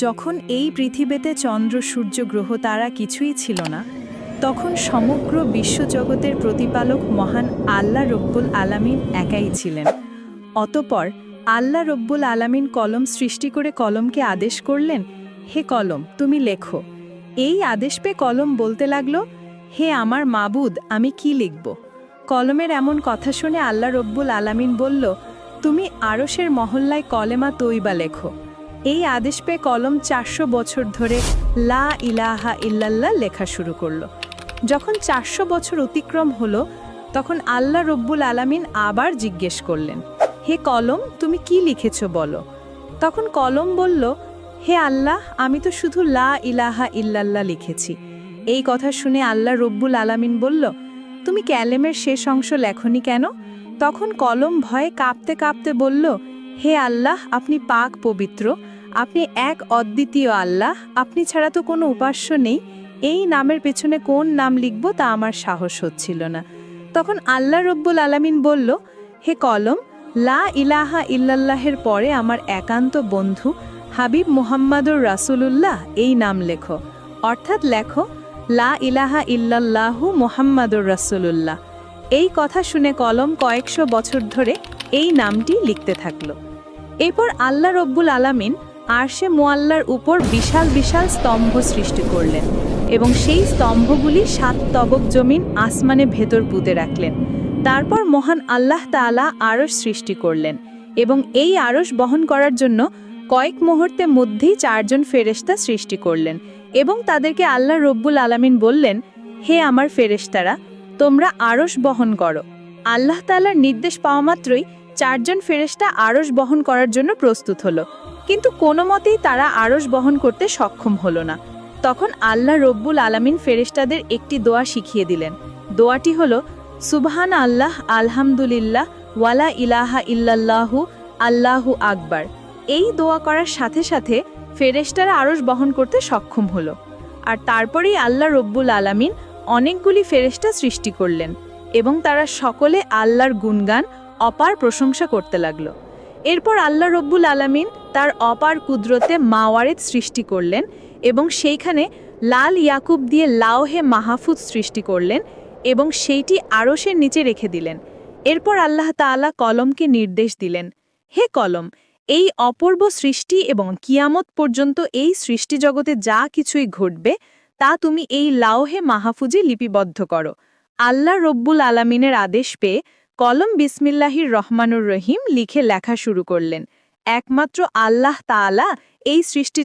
যখন এই পৃথিবীতে চন্দ্র সূর্য গ্রহ তারা কিছুই ছিল না, তখন সমগ্র বিশ্বজগতের প্রতিপালক মহান আল্লাহ রব্বুল আলামিন একাই ছিলেন। অতঃপর আল্লাহ রব্বুল আলামিন কলম সৃষ্টি করে কলমকে আদেশ করলেন, হে কলম তুমি লেখো। এই আদেশ পেয়ে কলম বলতে লাগলো, হে আমার মাবুদ, আমি কি লিখব? কলমের এমন কথা শুনে আল্লাহ রব্বুল আলামিন বলল, তুমি আরশের মহল্লায় কলেমা তৈবা লেখো। এই আদেশ পেয়ে কলম 400 বছর ধরে লা ইলাহা ইল্লাল্লাহ লেখা শুরু করলো। যখন 400 বছর অতিক্রম হলো, তখন আল্লাহ রব্বুল আলামিন আবার জিজ্ঞেস করলেন, হে কলম তুমি কি লিখেছ বলো? তখন কলম বলল, হে আল্লাহ, আমি তো শুধু লা ইলাহা ইল্লাল্লাহ লিখেছি। এই কথা শুনে আল্লাহ রব্বুল আলামিন বলল, তুমি ক্যালেমের শেষ অংশ লেখনি কেন? তখন কলম ভয়ে কাঁপতে কাঁপতে বলল, হে আল্লাহ, আপনি পাক পবিত্র, আপনি এক অদ্বিতীয় আল্লাহ, আপনি ছাড়া তো কোনো উপাস্য নেই। এই নামের পেছনে কোন নাম লিখব তা আমার সাহস হচ্ছিল না। তখন আল্লাহ রব্বুল আলামিন বলল, হে কলম, লা ইলাহা ইল্লাল্লাহের পরে আমার একান্ত বন্ধু হাবিব মুহাম্মাদুর রাসূলুল্লাহ এই নাম লেখো। অর্থাৎ লেখো, লা ইলাহা ইল্লাল্লাহু মুহাম্মাদুর রাসূলুল্লাহ। এই কথা শুনে কলম কয়েকশো বছর ধরে এই নামটি লিখতে থাকলো। এরপর আল্লাহ রব্বুল আলামিন আরশে মুআল্লার উপর বিশাল বিশাল স্তম্ভ সৃষ্টি করলেন এবং সেই স্তম্ভগুলি 7 তবক জমিন আসমানে ভেতর পুঁতে রাখলেন। তারপর মহান আল্লাহ তাআলা আরশ সৃষ্টি করলেন এবং এই আরশ বহন করার জন্য কয়েক মুহূর্তের মধ্যেই 4 জন ফেরেশতা সৃষ্টি করলেন এবং তাদেরকে আল্লাহ রব্বুল আলামিন বললেন, হে আমার ফেরেশতারা, তোমরা আরশ বহন করো। আল্লাহ তাআলার নির্দেশ পাওয়া মাত্রই 4 জন ফেরেশতা আরশ বহন করার জন্য প্রস্তুত হলো, কিন্তু কোনো মতেই তারা আরশ বহন করতে সক্ষম হলো না। তখন আল্লাহ রব্বুল আলামিন ফেরেশতাদের একটি দোয়া শিখিয়ে দিলেন। দোয়াটি হলো, সুবহান আল্লাহ, আলহামদুলিল্লাহ, ওয়ালা ইলাহা ইল্লাল্লাহু, আল্লাহু আকবার। এই দোয়া করার সাথে সাথে ফেরেশতারা আরশ বহন করতে সক্ষম হলো। আর তারপরেই আল্লাহ রব্বুল আলামিন অনেকগুলি ফেরেশতা সৃষ্টি করলেন এবং তারা সকলে আল্লাহর গুণগান অপার প্রশংসা করতে লাগলো। এরপর আল্লাহ রব্বুল আলামিন তার অপার কুদরতে মাওয়ারেদ সৃষ্টি করলেন এবং সেইখানে লাল ইয়াকুব দিয়ে লাওহে মাহফুজ সৃষ্টি করলেন এবং সেইটি আরশের নিচে রেখে দিলেন। এরপর আল্লাহ তাআলা কলমকে নির্দেশ দিলেন, হে কলম, এই অপূর্ব সৃষ্টি এবং কিয়ামত পর্যন্ত এই সৃষ্টি জগতে যা কিছুই ঘটবে তা তুমি এই লাওহে মাহফুজে লিপিবদ্ধ করো। আল্লাহ রব্বুল আলামিনের আদেশ পেয়ে কলম বিসমিল্লাহির রহমানুর রহিম লিখে লেখা শুরু করলেন। একমাত্র আল্লাহ তাআলা এই সৃষ্টি